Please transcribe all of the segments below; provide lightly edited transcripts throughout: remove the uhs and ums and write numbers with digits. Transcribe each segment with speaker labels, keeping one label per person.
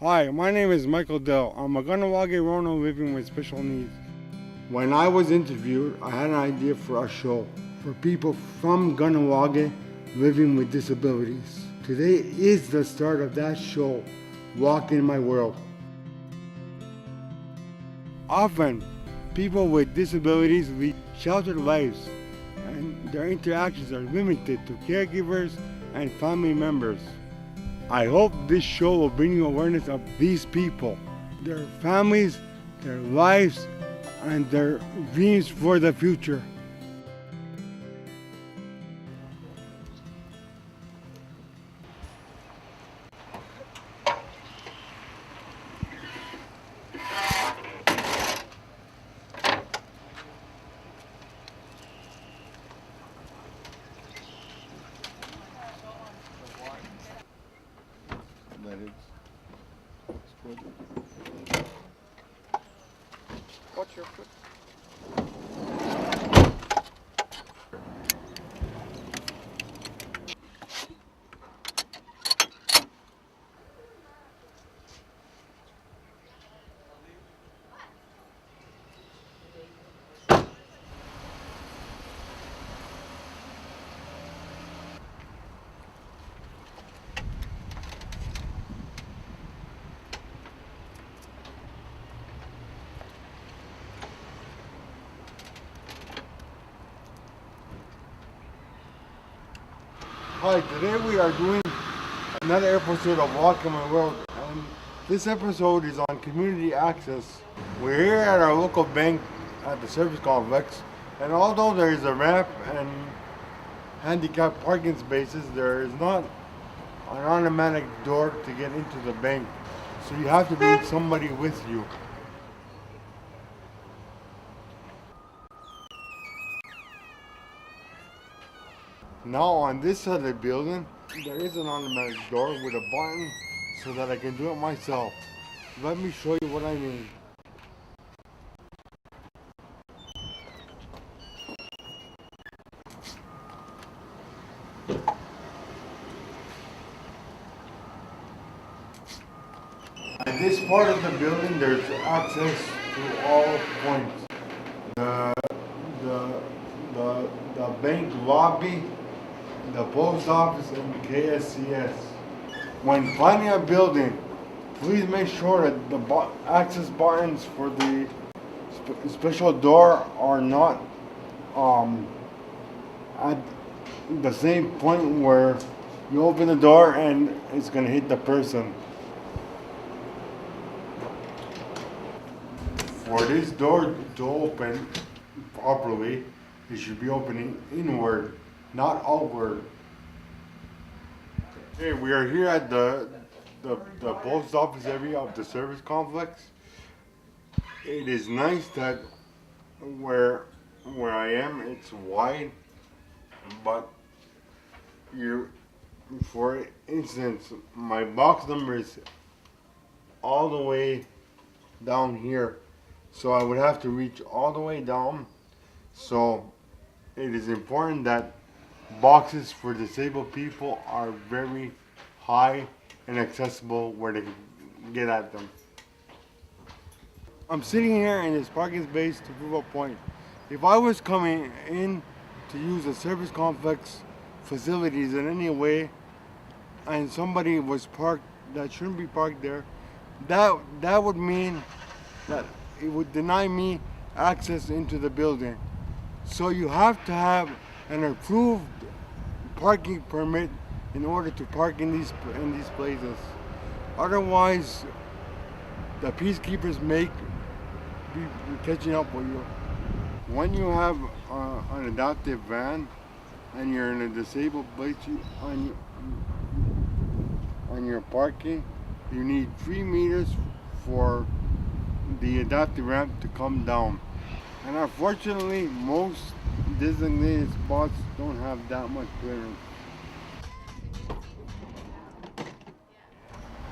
Speaker 1: Hi, my name is Michael Dell. I'm a Ganawage Rono living with special needs. When I was interviewed, I had an idea for a show for people from Ganawage living with disabilities. Today is the start of that show, Walk in My World. Often, people with disabilities lead sheltered lives, and their interactions are limited to caregivers and family members. I hope this show will bring you awareness of these people, their families, their lives, and their dreams for the future. What's your foot? Hi, today we are doing another episode of Walk in My World, and this episode is on community access. We're here at our local bank at the service complex, and although there is a ramp and handicapped parking spaces, there is not an automatic door to get into the bank, so you have to bring somebody with you. Now on this side of the building, there is an automatic door with a button so that I can do it myself. Let me show you what I mean. In this part of the building, there's access to all points. The, the, the bank lobby, the post office, and the KSCS. When finding a building, please make sure that the access buttons for the special door are not at the same point where you open the door and it's going to hit the person. For this door to open properly, it should be opening inward, not outward. Okay, we are here at the post office area of the service complex. It is nice that where I am, it's wide, but for instance, my box number is all the way down here, so I would have to reach all the way down. So it is important that boxes for disabled people are very high and accessible where they can get at them. I'm sitting here in this parking space to prove a point. If I was coming in to use the service complex facilities in any way and somebody was parked that shouldn't be parked there, that would mean that it would deny me access into the building. So you have to have an approved parking permit in order to park in these places. Otherwise, the peacekeepers may be catching up with you. When you have an adaptive van and you're in a disabled place on your parking, you need 3 meters for the adaptive ramp to come down. And unfortunately, most designated spots don't have that much clearance.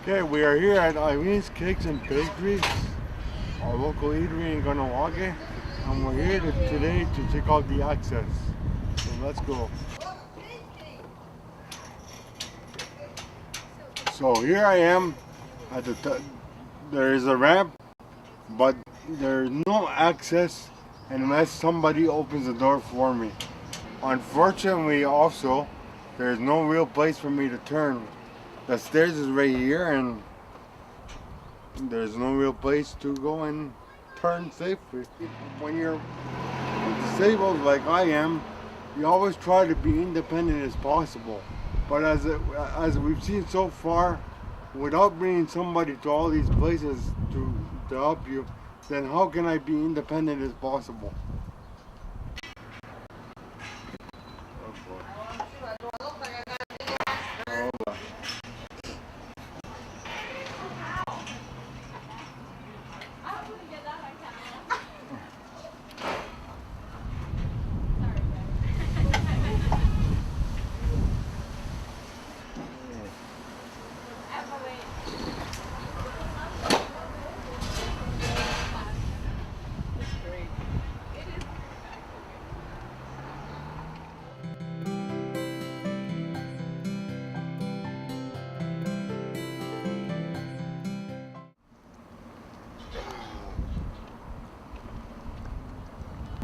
Speaker 1: Okay, we are here at Eileen's Cakes and Bakeries, our local eatery in Ganawage, and we're here today to check out the access. So let's go. So here I am At there is a ramp, but there's no access unless somebody opens the door for me. Unfortunately, also, there's no real place for me to turn. The stairs is right here, and there's no real place to go and turn safely. When you're disabled like I am, you always try to be independent as possible. But as we've seen so far, without bringing somebody to all these places to help you, then how can I be independent as possible?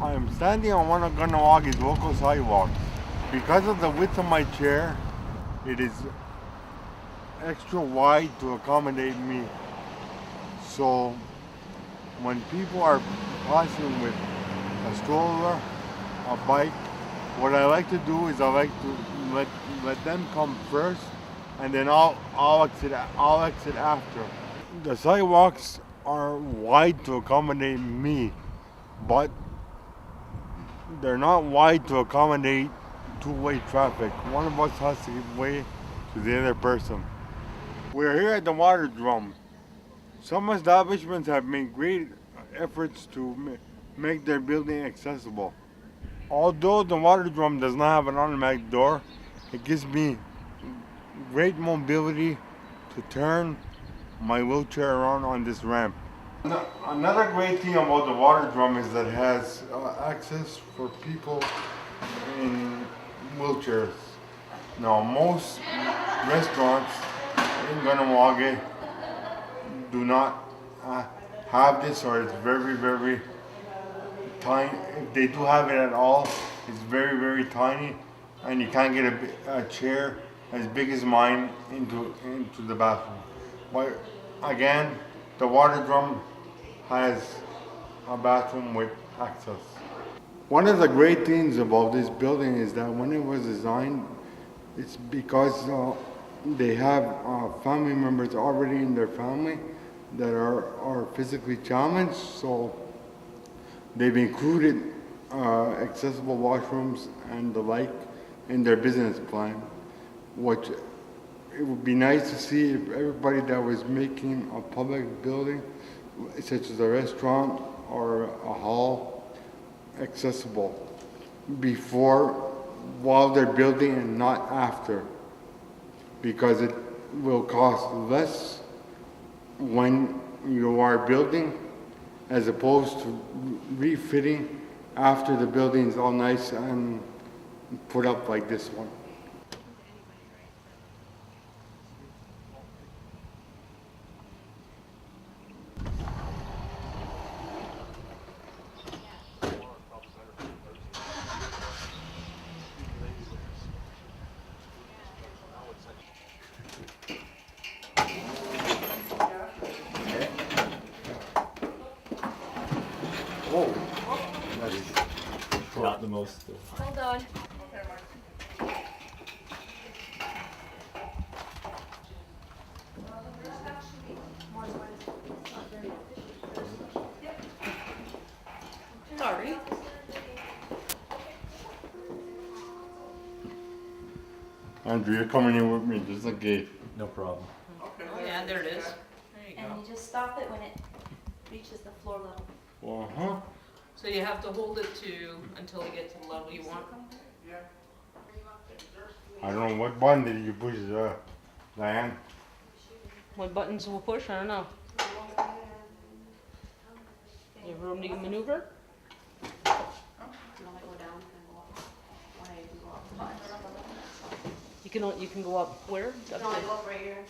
Speaker 1: I am standing on one of Ganawag's local sidewalks. Because of the width of my chair, it is extra wide to accommodate me. So when people are passing with a stroller, a bike, what I like to do is I like to let them come first, and then I'll exit after. The sidewalks are wide to accommodate me, but they're not wide to accommodate two-way traffic. One of us has to give way to the other person. We're here at the water drum. Some establishments have made great efforts to make their building accessible. Although the water drum does not have an automatic door, it gives me great mobility to turn my wheelchair around on this ramp. Another great thing about the water drum is that it has access for people in wheelchairs. Now, most restaurants in Ganawage do not have this, or it's very, very tiny. If they do have it at all, it's very, very tiny, and you can't get a chair as big as mine into the bathroom. But again, the water drum has a bathroom with access. One of the great things about this building is that when it was designed, it's because they have family members already in their family that are physically challenged, so they've included accessible washrooms and the like in their business plan, which it would be nice to see if everybody that was making a public building, such as a restaurant or a hall, accessible while they're building and not after, because it will cost less when you are building as opposed to refitting after the building is all nice and put up like this one. Oh, that is
Speaker 2: Not the most.
Speaker 3: Hold on. Sorry.
Speaker 1: Andrew, you're coming in with me, just a gate.
Speaker 2: No problem.
Speaker 3: Oh yeah, there it is. There you
Speaker 4: And
Speaker 3: go.
Speaker 4: you just stop it when it reaches the floor level.
Speaker 1: Uh-huh.
Speaker 3: So you have to hold it until you get to the level you want.
Speaker 1: I don't know, what button did you push, Diane?
Speaker 3: What buttons will push? I don't know. You have room to maneuver? You can go up where? It's up to-
Speaker 4: right here.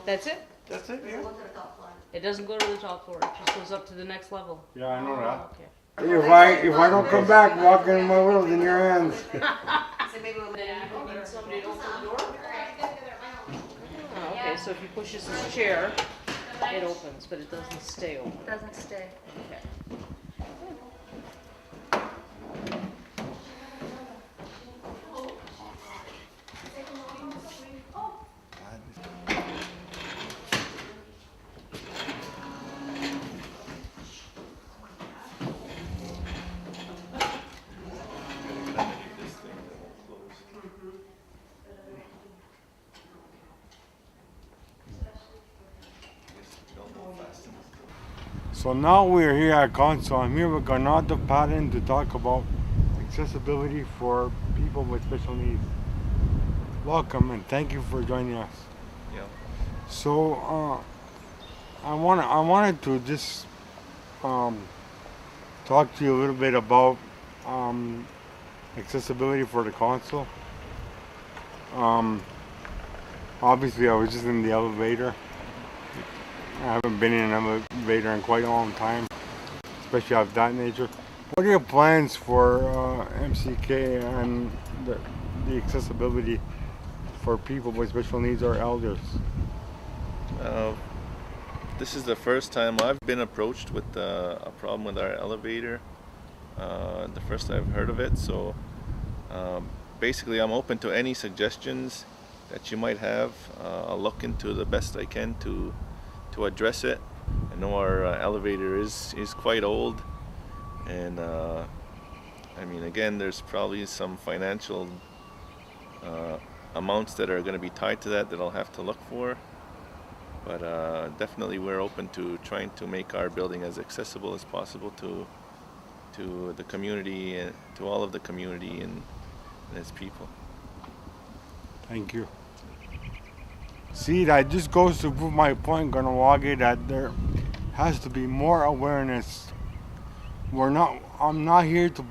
Speaker 3: That's it?
Speaker 5: That's it,
Speaker 4: Does
Speaker 5: yeah?
Speaker 4: it go to the top floor?
Speaker 3: It doesn't go to the top floor, it just goes up to the next level.
Speaker 1: Yeah, I know that.
Speaker 3: Okay.
Speaker 1: If I don't come back, walk in my wheels in your hands.
Speaker 4: So maybe we'll
Speaker 3: Then you need somebody to open the door?
Speaker 4: Yeah.
Speaker 3: Oh, okay, so if he pushes his chair, it opens, but it doesn't stay open.
Speaker 4: Doesn't stay.
Speaker 3: Okay.
Speaker 1: So now we're here at council. I'm here with Garnado Patton to talk about accessibility for people with special needs. Welcome and thank you for joining us.
Speaker 5: Yeah.
Speaker 1: So I wanted to just talk to you a little bit about accessibility for the council. Obviously, I was just in the elevator. I haven't been in an elevator in quite a long time, especially of that nature. What are your plans for MCK and the accessibility for people with special needs or elders?
Speaker 5: This is the first time I've been approached with a problem with our elevator. The first I've heard of it. So basically, I'm open to any suggestions that you might have. I'll look into the best I can to address it. I know our elevator is quite old, and I mean, again, there's probably some financial amounts that are going to be tied to that I'll have to look for. But definitely, we're open to trying to make our building as accessible as possible to the community and to all of the community and its people.
Speaker 1: Thank you. See, that just goes to prove my point, Ganawagi, that there has to be more awareness. I'm not here to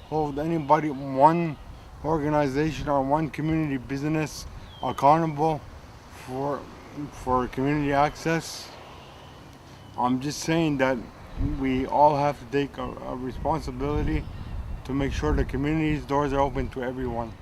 Speaker 1: hold anybody, one organization or one community business accountable for community access. I'm just saying that we all have to take a responsibility to make sure the community's doors are open to everyone.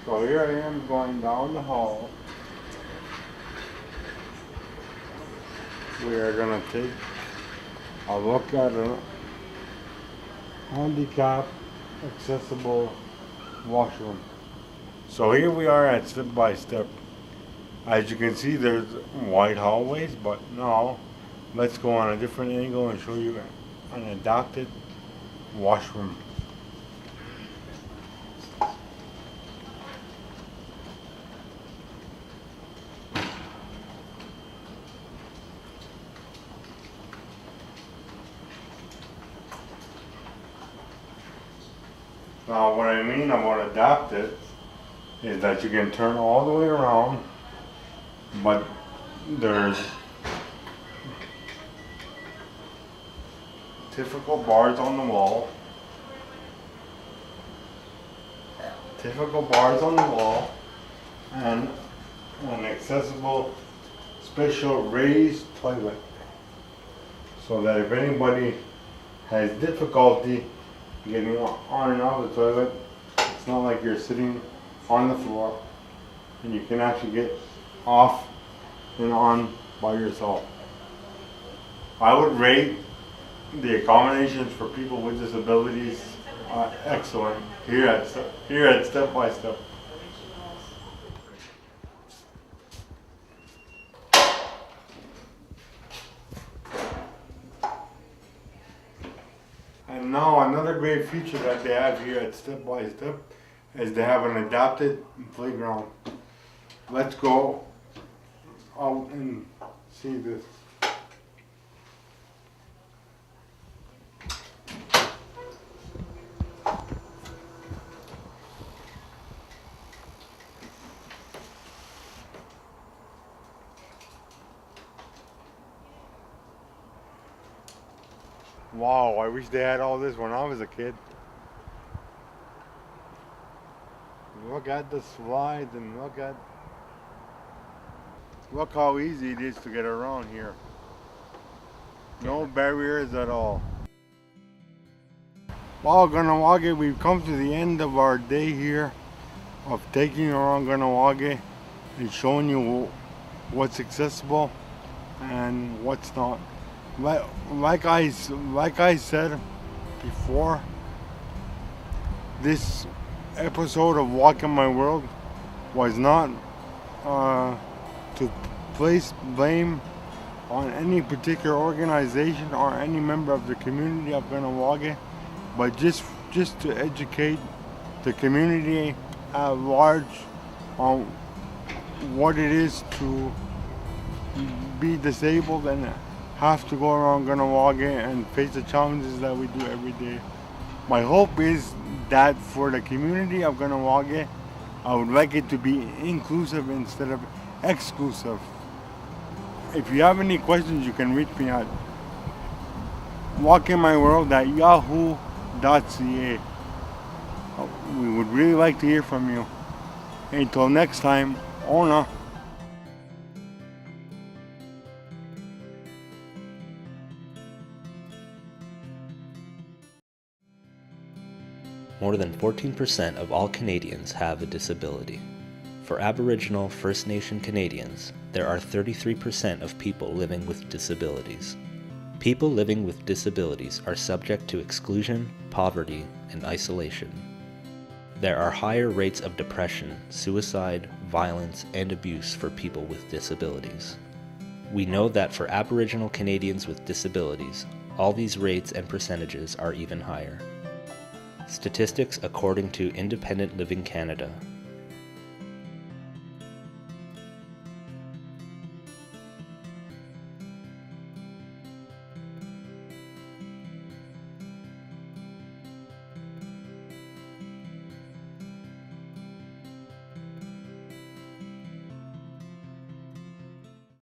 Speaker 1: So here I am going down the hall. We are going to take a look at a handicap accessible washroom. So here we are at step by step. As you can see, there's wide hallways, but now let's go on a different angle and show you an adapted washroom. Now what I mean about adapted is that you can turn all the way around, but there's typical bars on the wall. And an accessible special raised toilet, so that if anybody has difficulty getting on and off the toilet, it's not like you're sitting on the floor, and you can actually get off and on by yourself. I would rate the accommodations for people with disabilities excellent here at Step by Step. And now another great feature that they have here at Step by Step is they have an adapted playground. Let's go out and see this. Wow, I wish they had all this when I was a kid. Look at the slides and look how easy it is to get around here. No barriers at all. Well, Ganawage, we've come to the end of our day here of taking you around Ganawage and showing you what's accessible and what's not. Like I said before, this episode of Walk in My World was not to place blame on any particular organization or any member of the community of Ganawage, but just to educate the community at large on what it is to be disabled and have to go around Ganawage and face the challenges that we do every day. My hope is that for the community of Ganawage, I would like it to be inclusive instead of exclusive. If you have any questions, you can reach me at walkinmyworld@yahoo.ca. We would really like to hear from you. Until next time, Ona.
Speaker 6: More than 14% of all Canadians have a disability. For Aboriginal First Nation Canadians, there are 33% of people living with disabilities. People living with disabilities are subject to exclusion, poverty, and isolation. There are higher rates of depression, suicide, violence, and abuse for people with disabilities. We know that for Aboriginal Canadians with disabilities, all these rates and percentages are even higher. Statistics according to Independent Living Canada